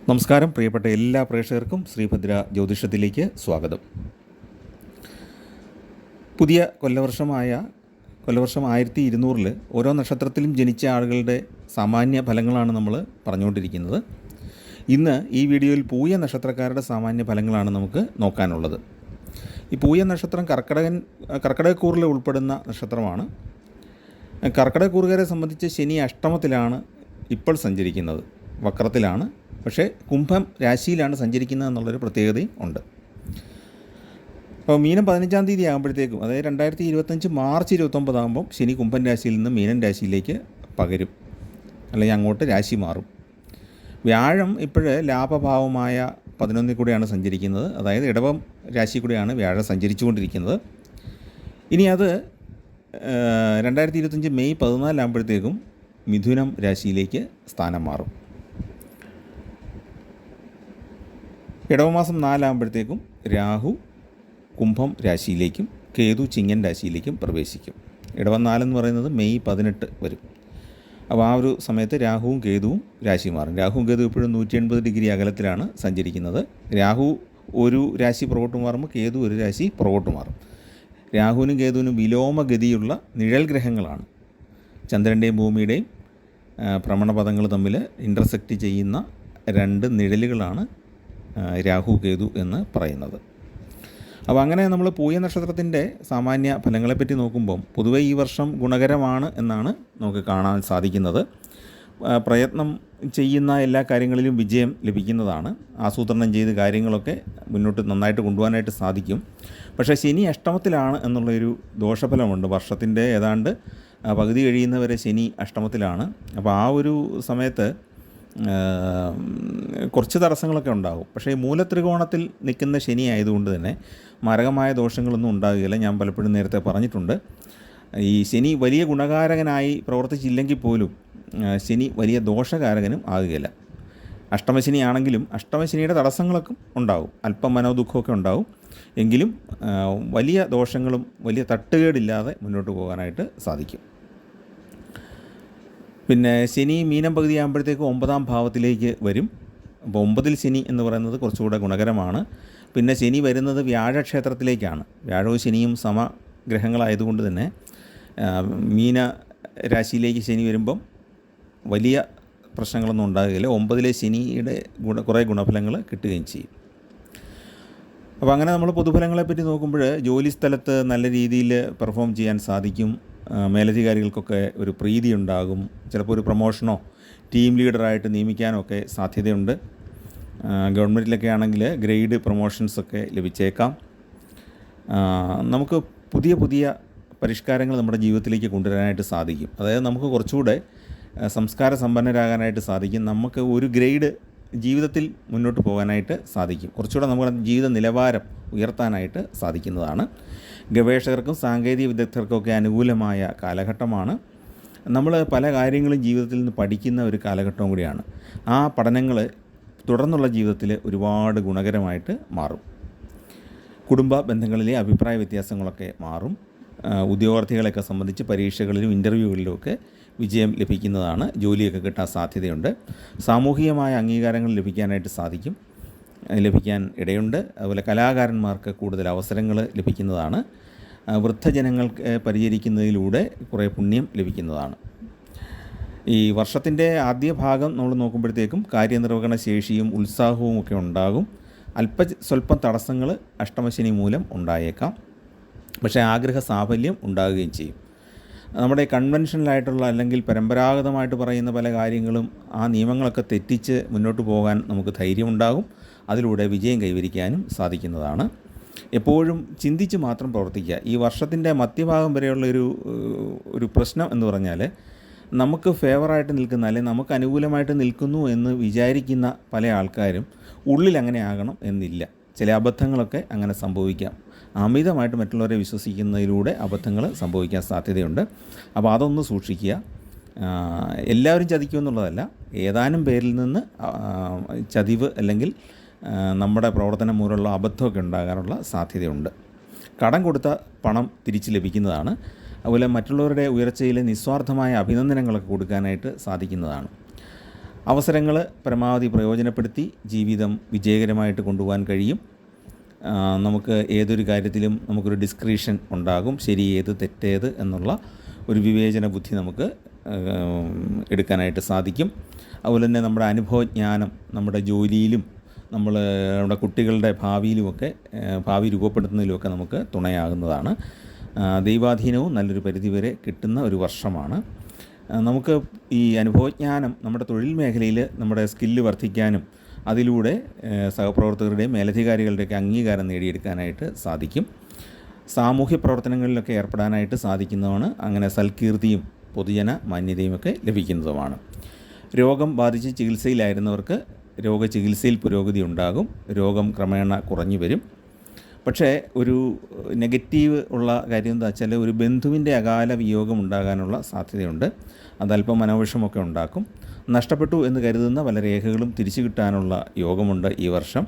നമസ്കാരം പ്രിയപ്പെട്ട എല്ലാ പ്രേക്ഷകർക്കും ശ്രീഭദ്ര ജ്യോതിഷത്തിലേക്ക് സ്വാഗതം. പുതിയ കൊല്ലവർഷം 1200 ഓരോ നക്ഷത്രത്തിലും ജനിച്ച ആളുകളുടെ സാമാന്യ ഫലങ്ങളാണ് നമ്മൾ പറഞ്ഞുകൊണ്ടിരിക്കുന്നത്. ഇന്ന് ഈ വീഡിയോയിൽ പൂയ നക്ഷത്രക്കാരുടെ സാമാന്യ ഫലങ്ങളാണ് നമുക്ക് നോക്കാനുള്ളത്. ഈ പൂയ നക്ഷത്രം കർക്കിടകക്കൂറിൽ ഉൾപ്പെടുന്ന നക്ഷത്രമാണ്. കർക്കിടകക്കൂറുകാരെ സംബന്ധിച്ച് ശനി അഷ്ടമത്തിലാണ് ഇപ്പോൾ സഞ്ചരിക്കുന്നത്, വക്രത്തിലാണ്. പക്ഷേ കുംഭം രാശിയിലാണ് സഞ്ചരിക്കുന്നത് എന്നുള്ളൊരു പ്രത്യേകതയും ഉണ്ട്. അപ്പോൾ മീനം 15-ാം തീയതി ആകുമ്പോഴത്തേക്കും, അതായത് 2025 മാർച്ച് 29 ആകുമ്പം ശനി കുംഭൻ രാശിയിൽ നിന്ന് മീനൻ രാശിയിലേക്ക് പകരും, അല്ലെങ്കിൽ അങ്ങോട്ട് രാശി മാറും. വ്യാഴം ഇപ്പോൾ ലാഭഭാവമായ 11 കൂടെയാണ് സഞ്ചരിക്കുന്നത്, അതായത് ഇടവം രാശി കൂടെയാണ് വ്യാഴം സഞ്ചരിച്ചുകൊണ്ടിരിക്കുന്നത്. ഇനി അത് 2025 മെയ് 14 ആകുമ്പോഴത്തേക്കും മിഥുനം രാശിയിലേക്ക് സ്ഥാനം മാറും. ഇടവമാസം 4 ആകുമ്പോഴത്തേക്കും രാഹു കുംഭം രാശിയിലേക്കും കേതു ചിങ്ങൻ രാശിയിലേക്കും പ്രവേശിക്കും. ഇടവം 4 എന്ന് പറയുന്നത് മെയ് 18 വരും. അപ്പോൾ ആ ഒരു സമയത്ത് രാഹുവും കേതുവും രാശി മാറും. രാഹുവും കേതു ഇപ്പോഴും 180 ഡിഗ്രി അകലത്തിലാണ് സഞ്ചരിക്കുന്നത്. രാഹു ഒരു രാശി പുറകോട്ട് മാറുമ്പോൾ കേതു ഒരു രാശി പുറകോട്ട് മാറും. രാഹുവിനും കേതുവിനും വിലോമഗതിയുള്ള നിഴൽ ഗ്രഹങ്ങളാണ്. ചന്ദ്രൻ്റെയും ഭൂമിയുടെയും ഭ്രമണപഥങ്ങൾ തമ്മിൽ ഇൻ്റർസെക്റ്റ് ചെയ്യുന്ന രണ്ട് നിഴലുകളാണ് രാഹു കേതു എന്ന് പറയുന്നത്. അപ്പോൾ അങ്ങനെ നമ്മൾ പൂയ നക്ഷത്രത്തിൻ്റെ സാമാന്യ ഫലങ്ങളെപ്പറ്റി നോക്കുമ്പം പൊതുവെ ഈ വർഷം ഗുണകരമാണ് എന്നാണ് നമുക്ക് കാണാൻ സാധിക്കുന്നത്. പ്രയത്നം ചെയ്യുന്ന എല്ലാ കാര്യങ്ങളിലും വിജയം ലഭിക്കുന്നതാണ്. ആസൂത്രണം ചെയ്ത് കാര്യങ്ങളൊക്കെ മുന്നോട്ട് നന്നായിട്ട് കൊണ്ടുപോകാനായിട്ട് സാധിക്കും. പക്ഷേ ശനി അഷ്ടമത്തിലാണ് എന്നുള്ളൊരു ദോഷഫലമുണ്ട്. വർഷത്തിൻ്റെ ഏതാണ്ട് പകുതി കഴിയുന്നവരെ ശനി അഷ്ടമത്തിലാണ്. അപ്പോൾ ആ ഒരു സമയത്ത് കുറച്ച് തടസ്സങ്ങളൊക്കെ ഉണ്ടാകും. പക്ഷേ മൂലത്രികോണത്തിൽ നിൽക്കുന്ന ശനി ആയതുകൊണ്ട് തന്നെ മാരകമായ ദോഷങ്ങളൊന്നും ഉണ്ടാകുകയില്ല. ഞാൻ പലപ്പോഴും നേരത്തെ പറഞ്ഞിട്ടുണ്ട്. ഈ ശനി വലിയ ഗുണകാരകനായി പ്രവർത്തിച്ചില്ലെങ്കിൽ പോലും ശനി വലിയ ദോഷകാരകനും ആകുകയില്ല. അഷ്ടമശനി ആണെങ്കിലും അഷ്ടമശനിയുടെ തടസ്സങ്ങളൊക്കെ ഉണ്ടാകും, അല്പം മനോദുഃഖമൊക്കെ ഉണ്ടാകും. എങ്കിലും വലിയ ദോഷങ്ങളും വലിയ തട്ടുകേടില്ലാതെ മുന്നോട്ട് പോകാനായിട്ട് സാധിക്കും. പിന്നെ ശനി മീനം പകുതി ആകുമ്പോഴത്തേക്ക് 9-ാം ഭാവത്തിലേക്ക് വരും. അപ്പോൾ 9-ൽ ശനി എന്ന് പറയുന്നത് കുറച്ചുകൂടെ ഗുണകരമാണ്. പിന്നെ ശനി വരുന്നത് വ്യാഴക്ഷേത്രത്തിലേക്കാണ്. വ്യാഴവും ശനിയും സമഗ്രഹങ്ങളായതുകൊണ്ട് തന്നെ മീന രാശിയിലേക്ക് ശനി വരുമ്പം വലിയ പ്രശ്നങ്ങളൊന്നും ഉണ്ടാകുകയില്ല. 9-ലെ ശനിയുടെ കുറേ ഗുണഫലങ്ങൾ കിട്ടുകയും ചെയ്യും. അപ്പോൾ അങ്ങനെ നമ്മൾ പൊതുഫലങ്ങളെപ്പറ്റി നോക്കുമ്പോൾ ജോലി സ്ഥലത്ത് നല്ല രീതിയിൽ പെർഫോം ചെയ്യാൻ സാധിക്കും. മേലധികാരികൾക്കൊക്കെ ഒരു പ്രീതി ഉണ്ടാകും. ചിലപ്പോൾ ഒരു പ്രൊമോഷനോ ടീം ലീഡറായിട്ട് നിയമിക്കാനോ ഒക്കെ സാധ്യതയുണ്ട്. ഗവൺമെൻറ്റിലൊക്കെ ആണെങ്കിൽ ഗ്രേഡ് പ്രൊമോഷൻസൊക്കെ ലഭിച്ചേക്കാം. നമുക്ക് പുതിയ പുതിയ പരിഷ്കാരങ്ങൾ നമ്മുടെ ജീവിതത്തിലേക്ക് കൊണ്ടുവരാനായിട്ട് സാധിക്കും. അതായത് നമുക്ക് കുറച്ചുകൂടെ സംസ്കാര സമ്പന്നരാകാനായിട്ട് സാധിക്കും. നമുക്ക് ഒരു ഗ്രേഡ് ജീവിതത്തിൽ മുന്നോട്ട് പോകാനായിട്ട് സാധിക്കും. കുറച്ചുകൂടെ നമ്മുടെ ജീവിത നിലവാരം ഉയർത്താനായിട്ട് സാധിക്കുന്നതാണ്. ഗവേഷകർക്കും സാങ്കേതിക വിദഗ്ധർക്കൊക്കെ അനുകൂലമായ കാലഘട്ടമാണ്. നമ്മൾ പല കാര്യങ്ങളും ജീവിതത്തിൽ നിന്ന് പഠിക്കുന്ന ഒരു കാലഘട്ടവും കൂടിയാണ്. ആ പഠനങ്ങൾ തുടർന്നുള്ള ജീവിതത്തിൽ ഒരുപാട് ഗുണകരമായിട്ട് മാറും. കുടുംബ ബന്ധങ്ങളിലെ അഭിപ്രായ വ്യത്യാസങ്ങളൊക്കെ മാറും. ഉദ്യോഗാർത്ഥികളെയൊക്കെ സംബന്ധിച്ച് പരീക്ഷകളിലും ഇൻ്റർവ്യൂകളിലുമൊക്കെ വിജയം ലഭിക്കുന്നതാണ്. ജോലിയൊക്കെ കിട്ടാൻ സാധ്യതയുണ്ട്. സാമൂഹികമായ അംഗീകാരങ്ങൾ ലഭിക്കാൻ ഇടയുണ്ട്. അതുപോലെ കലാകാരന്മാർക്ക് കൂടുതൽ അവസരങ്ങൾ ലഭിക്കുന്നതാണ്. വൃദ്ധജനങ്ങൾക്ക് പരിചരിക്കുന്നതിലൂടെ കുറേ പുണ്യം ലഭിക്കുന്നതാണ്. ഈ വർഷത്തിൻ്റെ ആദ്യ ഭാഗം നമ്മൾ നോക്കുമ്പോഴത്തേക്കും കാര്യനിർവഹണ ശേഷിയും ഉത്സാഹവും ഒക്കെ ഉണ്ടാകും. സ്വല്പം തടസ്സങ്ങൾ അഷ്ടമശനി മൂലം ഉണ്ടായേക്കാം. പക്ഷേ ആഗ്രഹ സാഫല്യം ഉണ്ടാകുകയും ചെയ്യും. നമ്മുടെ കൺവെൻഷനലായിട്ടുള്ള അല്ലെങ്കിൽ പരമ്പരാഗതമായിട്ട് പറയുന്ന പല കാര്യങ്ങളും ആ നിയമങ്ങളൊക്കെ തെറ്റിച്ച് മുന്നോട്ട് പോകാൻ നമുക്ക് ധൈര്യമുണ്ടാകും. അതിലൂടെ വിജയം കൈവരിക്കാനും സാധിക്കുന്നതാണ്. എപ്പോഴും ചിന്തിച്ച് മാത്രം പ്രവർത്തിക്കുക. ഈ വർഷത്തിൻ്റെ മധ്യഭാഗം വരെയുള്ള ഒരു പ്രശ്നം എന്ന് പറഞ്ഞാൽ, നമുക്ക് ഫേവറായിട്ട് നിൽക്കുന്ന അല്ലെങ്കിൽ നമുക്ക് അനുകൂലമായിട്ട് നിൽക്കുന്നു എന്ന് വിചാരിക്കുന്ന പല ആൾക്കാരും ഉള്ളിൽ അങ്ങനെ ആകണം എന്നില്ല. ചില അബദ്ധങ്ങളൊക്കെ അങ്ങനെ സംഭവിക്കാം. അമിതമായിട്ട് മറ്റുള്ളവരെ വിശ്വസിക്കുന്നതിലൂടെ അബദ്ധങ്ങൾ സംഭവിക്കാൻ സാധ്യതയുണ്ട്. അപ്പോൾ അതൊന്ന് സൂക്ഷിക്കുക. എല്ലാവരും ചതിക്കുമെന്നുള്ളതല്ല, ഏതാനും പേരിൽ നിന്ന് ചതിവ് അല്ലെങ്കിൽ നമ്മുടെ പ്രവർത്തനം മൂലമുള്ള അബദ്ധമൊക്കെ ഉണ്ടാകാനുള്ള സാധ്യതയുണ്ട്. കടം കൊടുത്ത പണം തിരിച്ച് ലഭിക്കുന്നതാണ്. അതുപോലെ മറ്റുള്ളവരുടെ ഉയർച്ചയിൽ നിസ്വാർത്ഥമായ അഭിനന്ദനങ്ങളൊക്കെ കൊടുക്കാനായിട്ട് സാധിക്കുന്നതാണ്. അവസരങ്ങൾ പരമാവധി പ്രയോജനപ്പെടുത്തി ജീവിതം വിജയകരമായിട്ട് കൊണ്ടുപോകാൻ കഴിയും. നമുക്ക് ഏതൊരു കാര്യത്തിലും നമുക്കൊരു ഡിസ്ക്രിഷൻ ഉണ്ടാകും. ശരി ഏത് തെറ്റേത് എന്നുള്ള ഒരു വിവേചന ബുദ്ധി നമുക്ക് എടുക്കാനായിട്ട് സാധിക്കും. അതുപോലെ തന്നെ നമ്മുടെ അനുഭവജ്ഞാനം നമ്മുടെ ജോലിയിലും നമ്മുടെ കുട്ടികളുടെ ഭാവിയിലുമൊക്കെ ഭാവി രൂപപ്പെടുത്തുന്നതിലുമൊക്കെ നമുക്ക് തുണയാകുന്നതാണ്. ദൈവാധീനവും നല്ലൊരു പരിധിവരെ കിട്ടുന്ന ഒരു വർഷമാണ്. നമുക്ക് ഈ അനുഭവജ്ഞാനം നമ്മുടെ തൊഴിൽ മേഖലയിൽ നമ്മുടെ സ്കില്ല് വർദ്ധിക്കാനും അതിലൂടെ സഹപ്രവർത്തകരുടെയും മേലധികാരികളുടെയൊക്കെ അംഗീകാരം നേടിയെടുക്കാനായിട്ട് സാധിക്കും. സാമൂഹ്യ പ്രവർത്തനങ്ങളിലൊക്കെ ഏർപ്പെടാനായിട്ട് സാധിക്കുന്നതാണ്. അങ്ങനെ സൽകീർത്തിയും പൊതുജന മാന്യതയുമൊക്കെ ലഭിക്കുന്നതുമാണ്. രോഗം ബാധിച്ച് ചികിത്സയിലായിരുന്നവർക്ക് രോഗചികിത്സയിൽ പുരോഗതി ഉണ്ടാകും. രോഗം ക്രമേണ കുറഞ്ഞു വരും. പക്ഷേ ഒരു നെഗറ്റീവ് ഉള്ള കാര്യം എന്താ വെച്ചാൽ ഒരു ബന്ധുവിൻ്റെ അകാല വിയോഗം ഉണ്ടാകാനുള്ള സാധ്യതയുണ്ട്. അതല്പം മനോവിഷമൊക്കെ ഉണ്ടാക്കും. നഷ്ടപ്പെട്ടു എന്ന് കരുതുന്ന പല രേഖകളും തിരിച്ചു കിട്ടാനുള്ള യോഗമുണ്ട് ഈ വർഷം.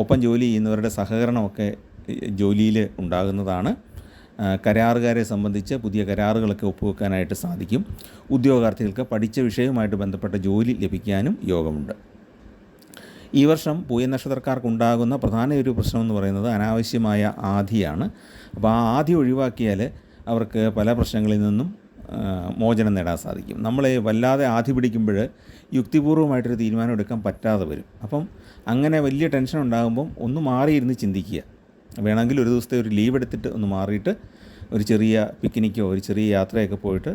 ഒപ്പം ജോലി ചെയ്യുന്നവരുടെ സഹകരണമൊക്കെ ജോലിയിൽ ഉണ്ടാകുന്നതാണ്. കരാറുകാരെ സംബന്ധിച്ച് പുതിയ കരാറുകളൊക്കെ ഒപ്പുവെക്കാനായിട്ട് സാധിക്കും. ഉദ്യോഗാർത്ഥികൾക്ക് പഠിച്ച വിഷയവുമായിട്ട് ബന്ധപ്പെട്ട ജോലി ലഭിക്കാനും യോഗമുണ്ട്. ഈ വർഷം പൂയ നക്ഷത്രക്കാർക്കുണ്ടാകുന്ന പ്രധാന ഒരു പ്രശ്നം എന്ന് പറയുന്നത് അനാവശ്യമായ ആധിയാണ്. അപ്പോൾ ആ ആധി ഒഴിവാക്കിയാൽ അവർക്ക് പല പ്രശ്നങ്ങളിൽ നിന്നും മോചനം നേടാൻ സാധിക്കും. നമ്മളെ വല്ലാതെ ആധി പിടിക്കുമ്പോൾ യുക്തിപൂർവ്വമായിട്ടൊരു തീരുമാനം എടുക്കാൻ പറ്റാതെ വരും. അപ്പം അങ്ങനെ വലിയ ടെൻഷൻ ഉണ്ടാകുമ്പം ഒന്ന് മാറിയിരുന്ന് ചിന്തിക്കുക. വേണമെങ്കിൽ ഒരു ദിവസത്തെ ഒരു ലീവ് എടുത്തിട്ട് ഒന്ന് മാറിയിട്ട് ഒരു ചെറിയ പിക്നിക്കോ ഒരു ചെറിയ യാത്രയൊക്കെ പോയിട്ട്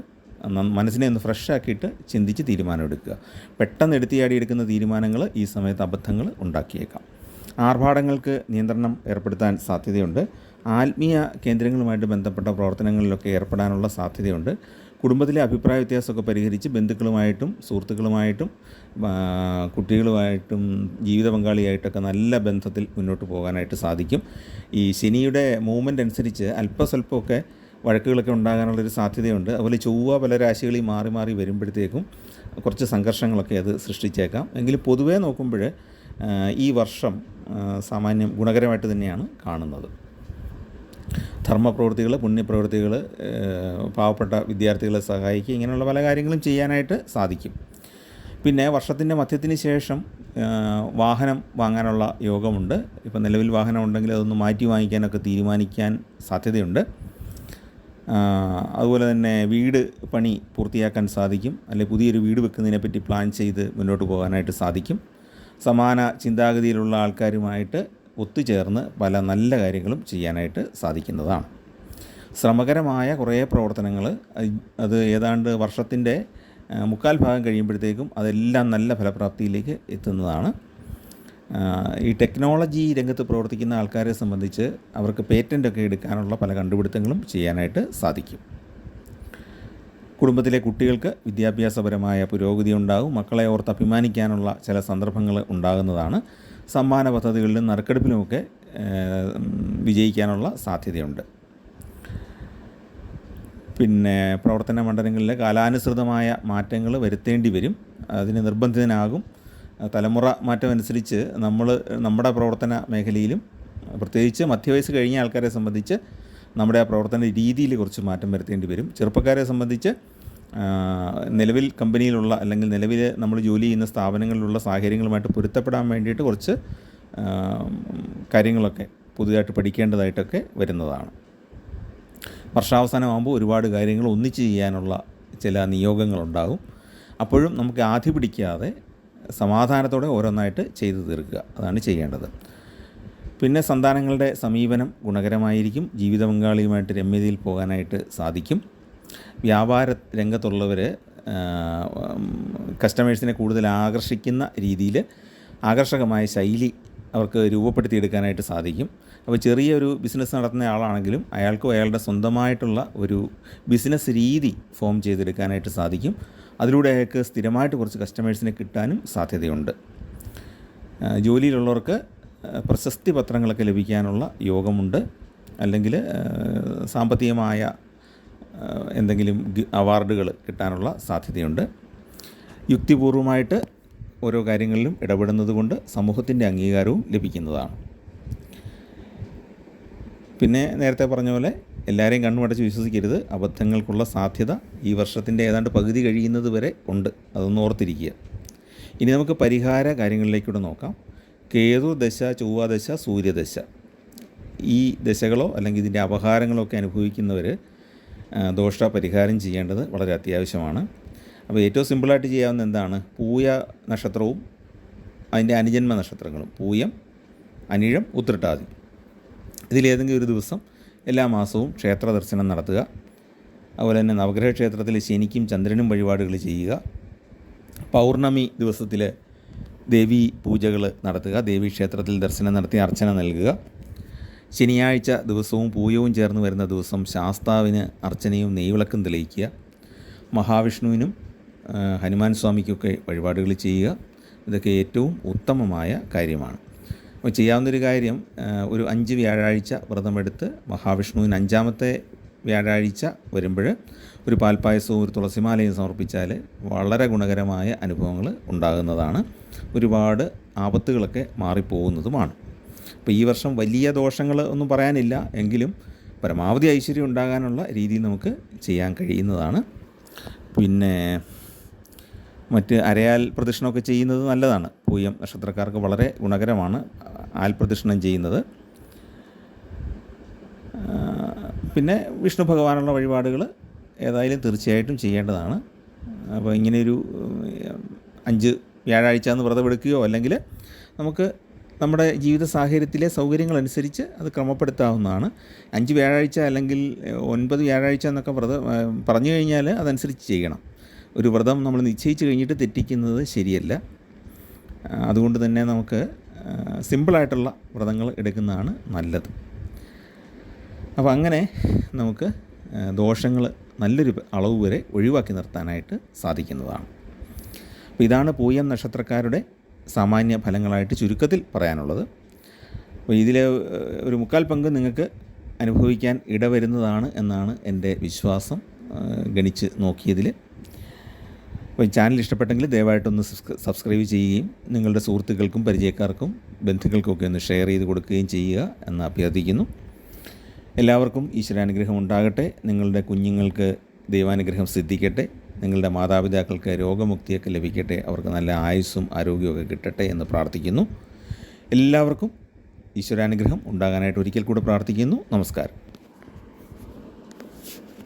മനസ്സിനെ ഒന്ന് ഫ്രഷ് ആക്കിയിട്ട് ചിന്തിച്ച് തീരുമാനം എടുക്കുക. പെട്ടെന്ന് എടുക്കുന്ന തീരുമാനങ്ങൾ ഈ സമയത്ത് അബദ്ധങ്ങൾ ഉണ്ടാക്കിയേക്കാം. ആർഭാടങ്ങൾക്ക് നിയന്ത്രണം ഏർപ്പെടുത്താൻ സാധ്യതയുണ്ട്. ആത്മീയ കേന്ദ്രങ്ങളുമായിട്ട് ബന്ധപ്പെട്ട പ്രവർത്തനങ്ങളിലൊക്കെ ഏർപ്പെടാനുള്ള സാധ്യതയുണ്ട്. കുടുംബത്തിലെ അഭിപ്രായ വ്യത്യാസമൊക്കെ പരിഹരിച്ച് ബന്ധുക്കളുമായിട്ടും സുഹൃത്തുക്കളുമായിട്ടും കുട്ടികളുമായിട്ടും ജീവിത പങ്കാളിയായിട്ടൊക്കെ നല്ല ബന്ധത്തിൽ മുന്നോട്ട് പോകാനായിട്ട് സാധിക്കും. ഈ ശനിയുടെ മൂവ്മെൻ്റ് അനുസരിച്ച് അല്പസ്വല്പമൊക്കെ വഴക്കുകളൊക്കെ ഉണ്ടാകാനുള്ളൊരു സാധ്യതയുണ്ട്. അതുപോലെ ചൊവ്വ പല രാശികളിൽ മാറി മാറി വരുമ്പോഴത്തേക്കും കുറച്ച് സംഘർഷങ്ങളൊക്കെ അത് സൃഷ്ടിച്ചേക്കാം. എങ്കിലും പൊതുവേ നോക്കുമ്പോൾ ഈ വർഷം സാമാന്യം ഗുണകരമായിട്ട് തന്നെയാണ് കാണുന്നത്. ധർമ്മപ്രവൃത്തികൾ, പുണ്യപ്രവൃത്തികൾ, പാവപ്പെട്ട വിദ്യാർത്ഥികളെ സഹായിക്കുക, ഇങ്ങനെയുള്ള പല കാര്യങ്ങളും ചെയ്യാനായിട്ട് സാധിക്കും. പിന്നെ വർഷത്തിൻ്റെ മധ്യത്തിന് ശേഷം വാഹനം വാങ്ങാനുള്ള യോഗമുണ്ട്. ഇപ്പം നിലവിൽ വാഹനം ഉണ്ടെങ്കിൽ അതൊന്ന് മാറ്റി വാങ്ങിക്കാനൊക്കെ തീരുമാനിക്കാൻ സാധ്യതയുണ്ട്. അതുപോലെ തന്നെ വീട് പണി പൂർത്തിയാക്കാൻ സാധിക്കും. അല്ലെങ്കിൽ പുതിയൊരു വീട് വെക്കുന്നതിനെപ്പറ്റി പ്ലാൻ ചെയ്ത് മുന്നോട്ട് പോകാനായിട്ട് സാധിക്കും. സമാന ചിന്താഗതിയിലുള്ള ആൾക്കാരുമായിട്ട് ഒത്തുചേർന്ന് പല നല്ല കാര്യങ്ങളും ചെയ്യാനായിട്ട് സാധിക്കുന്നതാണ്. ശ്രമകരമായ കുറേ പ്രവർത്തനങ്ങൾ അത് ഏതാണ്ട് വർഷത്തിൻ്റെ മുക്കാൽ ഭാഗം കഴിയുമ്പോഴത്തേക്കും അതെല്ലാം നല്ല ഫലപ്രാപ്തിയിലേക്ക് എത്തുന്നതാണ്. ഈ ടെക്നോളജി രംഗത്ത് പ്രവർത്തിക്കുന്ന ആൾക്കാരെ സംബന്ധിച്ച് അവർക്ക് പേറ്റൻ്റൊക്കെ എടുക്കാനുള്ള പല കണ്ടുപിടുത്തങ്ങളും ചെയ്യാനായിട്ട് സാധിക്കും. കുടുംബത്തിലെ കുട്ടികൾക്ക് വിദ്യാഭ്യാസപരമായ പുരോഗതി ഉണ്ടാകും. മക്കളെ ഓർത്ത് അഭിമാനിക്കാനുള്ള ചില സന്ദർഭങ്ങൾ ഉണ്ടാകുന്നതാണ്. സമ്മാന പദ്ധതികളിലും നറുക്കെടുപ്പിലുമൊക്കെ വിജയിക്കാനുള്ള സാധ്യതയുണ്ട്. പിന്നെ പ്രവർത്തന മണ്ഡലങ്ങളിലെ കാലാനുസൃതമായ മാറ്റങ്ങൾ വരുത്തേണ്ടി വരും. അതിന് നിർബന്ധിതനാകും. തലമുറ മാറ്റം അനുസരിച്ച് നമ്മുടെ പ്രവർത്തന മേഖലയിലും പ്രത്യേകിച്ച് മധ്യവയസ്സ് കഴിഞ്ഞ ആൾക്കാരെ സംബന്ധിച്ച് നമ്മുടെ ആ പ്രവർത്തന രീതിയിൽ കുറച്ച് മാറ്റം വരുത്തേണ്ടി വരും. ചെറുപ്പക്കാരെ സംബന്ധിച്ച് നിലവിൽ കമ്പനിയിലുള്ള അല്ലെങ്കിൽ നിലവിൽ നമ്മൾ ജോലി ചെയ്യുന്ന സ്ഥാപനങ്ങളിലുള്ള സാഹചര്യങ്ങളുമായിട്ട് പൊരുത്തപ്പെടാൻ വേണ്ടിയിട്ട് കുറച്ച് കാര്യങ്ങളൊക്കെ പുതുതായിട്ട് പഠിക്കേണ്ടതായിട്ടൊക്കെ വരുന്നതാണ്. വർഷാവസാനമാകുമ്പോൾ ഒരുപാട് കാര്യങ്ങൾ ഒന്നിച്ച് ചെയ്യാനുള്ള ചില നിയോഗങ്ങളുണ്ടാകും. അപ്പോഴും നമുക്ക് ആധി പിടിക്കാതെ സമാധാനത്തോടെ ഓരോന്നായിട്ട് ചെയ്തു തീർക്കുക, അതാണ് ചെയ്യേണ്ടത്. പിന്നെ സന്താനങ്ങളുടെ സമീപനം ഗുണകരമായിരിക്കും. ജീവിത പങ്കാളിയുമായിട്ട് രമ്യതയിൽ പോകാനായിട്ട് സാധിക്കും. വ്യാപാര രംഗത്തുള്ളവർ കസ്റ്റമേഴ്സിനെ കൂടുതൽ ആകർഷിക്കുന്ന രീതിയിൽ ആകർഷകമായ ശൈലി അവർക്ക് രൂപപ്പെടുത്തിയെടുക്കാനായിട്ട് സാധിക്കും. അപ്പോൾ ചെറിയൊരു ബിസിനസ് നടത്തുന്ന ആളാണെങ്കിലും അയാൾക്കും അയാളുടെ സ്വന്തമായിട്ടുള്ള ഒരു ബിസിനസ് രീതി ഫോം ചെയ്തെടുക്കാനായിട്ട് സാധിക്കും. അതിലൂടെ അയാൾക്ക് സ്ഥിരമായിട്ട് കുറച്ച് കസ്റ്റമേഴ്സിനെ കിട്ടാനും സാധ്യതയുണ്ട്. ജോലിയിലുള്ളവർക്ക് പ്രശസ്തി പത്രങ്ങളൊക്കെ ലഭിക്കാനുള്ള യോഗമുണ്ട്. അല്ലെങ്കിൽ സാമ്പത്തികമായ എന്തെങ്കിലും അവാർഡുകൾ കിട്ടാനുള്ള സാധ്യതയുണ്ട്. യുക്തിപൂർവമായിട്ട് ഓരോ കാര്യങ്ങളിലും ഇടപെടുന്നത് കൊണ്ട് സമൂഹത്തിൻ്റെ അംഗീകാരവും ലഭിക്കുന്നതാണ്. പിന്നെ നേരത്തെ പറഞ്ഞ പോലെ എല്ലാവരെയും കണ്ണുമടച്ച് വിശ്വസിക്കരുത്. അബദ്ധങ്ങൾക്കുള്ള സാധ്യത ഈ വർഷത്തിൻ്റെ ഏതാണ്ട് പകുതി കഴിയുന്നത് വരെ ഉണ്ട്. അതൊന്ന് ഓർത്തിരിക്കുക. ഇനി നമുക്ക് പരിഹാര കാര്യങ്ങളിലേക്കൂടെ നോക്കാം. കേതു ദശ, ചൊവ്വ ദശ, സൂര്യദശ, ഈ ദശകളോ അല്ലെങ്കിൽ ഇതിൻ്റെ അപഹാരങ്ങളോ ഒക്കെ അനുഭവിക്കുന്നവർ ദോഷ പരിഹാരം ചെയ്യേണ്ടത് വളരെ അത്യാവശ്യമാണ്. അപ്പോൾ ഏറ്റവും സിമ്പിളായിട്ട് ചെയ്യാവുന്ന എന്താണ്? പൂയ നക്ഷത്രവും അതിൻ്റെ അനുജന്മ നക്ഷത്രങ്ങളും, പൂയം, അനിഴം, ഉത്രട്ടാതി, ഇതിലേതെങ്കിലും ഒരു ദിവസം എല്ലാ മാസവും ക്ഷേത്ര ദർശനം നടത്തുക. അതുപോലെ തന്നെ നവഗ്രഹ ക്ഷേത്രത്തിൽ ശനിക്കും ചന്ദ്രനും വഴിപാടുകൾ ചെയ്യുക. പൗർണമി ദിവസത്തിൽ ദേവീ പൂജകൾ നടത്തുക, ദേവീ ക്ഷേത്രത്തിൽ ദർശനം നടത്തി അർച്ചന നൽകുക. ശനിയാഴ്ച ദിവസവും പൂയവും ചേർന്ന് വരുന്ന ദിവസം ശാസ്താവിന് അർച്ചനയും നെയ്വിളക്കും തെളിയിക്കുക. മഹാവിഷ്ണുവിനും ഹനുമാൻ സ്വാമിക്കൊക്കെ വഴിപാടുകൾ ചെയ്യുക. ഇതൊക്കെ ഏറ്റവും ഉത്തമമായ കാര്യമാണ്. അപ്പോൾ ചെയ്യാവുന്നൊരു കാര്യം, ഒരു 5 വ്യാഴാഴ്ച വ്രതമെടുത്ത് മഹാവിഷ്ണുവിന് 5ാമത്തെ വ്യാഴാഴ്ച വരുമ്പോൾ ഒരു പാൽപ്പായസവും ഒരു തുളസിമാലയും സമർപ്പിച്ചാൽ വളരെ ഗുണകരമായ അനുഭവങ്ങൾ ഉണ്ടാകുന്നതാണ്. ഒരുപാട് ആപത്തുകളൊക്കെ മാറിപ്പോകുന്നതുമാണ്. അപ്പോൾ ഈ വർഷം വലിയ ദോഷങ്ങൾ ഒന്നും പറയാനില്ല, എങ്കിലും പരമാവധി ഐശ്വര്യം ഉണ്ടാകാനുള്ള രീതിയിൽ നമുക്ക് ചെയ്യാൻ കഴിയുന്നതാണ്. പിന്നെ മറ്റ് അരയാൽ പ്രദക്ഷിണമൊക്കെ ചെയ്യുന്നത് നല്ലതാണ്. പൂയം നക്ഷത്രക്കാർക്ക് വളരെ ഗുണകരമാണ് ആൽ പ്രദക്ഷിണം ചെയ്യുന്നത്. പിന്നെ വിഷ്ണു ഭഗവാനുള്ള വഴിപാടുകൾ ഏതായാലും തീർച്ചയായിട്ടും ചെയ്യേണ്ടതാണ്. അപ്പോൾ ഇങ്ങനെയൊരു 5 വ്യാഴാഴ്ച എന്ന് വ്രതമെടുക്കുകയോ അല്ലെങ്കിൽ നമുക്ക് നമ്മുടെ ജീവിത സാഹചര്യത്തിലെ സൗകര്യങ്ങളനുസരിച്ച് അത് ക്രമപ്പെടുത്താവുന്നതാണ്. 5 വ്യാഴാഴ്ച അല്ലെങ്കിൽ 9 വ്യാഴാഴ്ച എന്നൊക്കെ പറഞ്ഞു കഴിഞ്ഞാൽ അതനുസരിച്ച് ചെയ്യണം. ഒരു വ്രതം നമ്മൾ നിശ്ചയിച്ച് കഴിഞ്ഞിട്ട് തെറ്റിക്കുന്നത് ശരിയല്ല. അതുകൊണ്ട് തന്നെ നമുക്ക് സിമ്പിളായിട്ടുള്ള വ്രതങ്ങൾ എടുക്കുന്നതാണ് നല്ലത്. അപ്പോൾ അങ്ങനെ നമുക്ക് ദോഷങ്ങൾ നല്ലൊരു അളവ് വരെ ഒഴിവാക്കി നിർത്താനായിട്ട് സാധിക്കുന്നതാണ്. അപ്പോൾ ഇതാണ് പൂയം നക്ഷത്രക്കാരുടെ സാമാന്യ ഫലങ്ങളായിട്ട് ചുരുക്കത്തിൽ പറയാനുള്ളത്. അപ്പോൾ ഇതിൽ ഒരു 3/4 പങ്ക് നിങ്ങൾക്ക് അനുഭവിക്കാൻ ഇടവരുന്നതാണ് എന്നാണ് എൻ്റെ വിശ്വാസം, ഗണിച്ച് നോക്കിയതിൽ. അപ്പോൾ ഈ ചാനൽ ഇഷ്ടപ്പെട്ടെങ്കിൽ ദയവായിട്ടൊന്ന് സബ്സ്ക്രൈബ് ചെയ്യുകയും നിങ്ങളുടെ സുഹൃത്തുക്കൾക്കും പരിചയക്കാർക്കും ബന്ധുക്കൾക്കൊക്കെ ഒന്ന് ഷെയർ ചെയ്ത് കൊടുക്കുകയും ചെയ്യുക എന്ന് അഭ്യർത്ഥിക്കുന്നു. എല്ലാവർക്കും ഈശ്വരാനുഗ്രഹം ഉണ്ടാകട്ടെ. നിങ്ങളുടെ കുഞ്ഞുങ്ങൾക്ക് ദൈവാനുഗ്രഹം സിദ്ധിക്കട്ടെ. നിങ്ങളുടെ മാതാപിതാക്കൾക്ക് രോഗമുക്തിയൊക്കെ ലഭിക്കട്ടെ. അവർക്ക് നല്ല ആയുസ്സും ആരോഗ്യമൊക്കെ കിട്ടട്ടെ എന്ന് പ്രാർത്ഥിക്കുന്നു. എല്ലാവർക്കും ഈശ്വരാനുഗ്രഹം ഉണ്ടാകാനായിട്ട് ഒരിക്കൽ കൂടെ പ്രാർത്ഥിക്കുന്നു. നമസ്കാരം.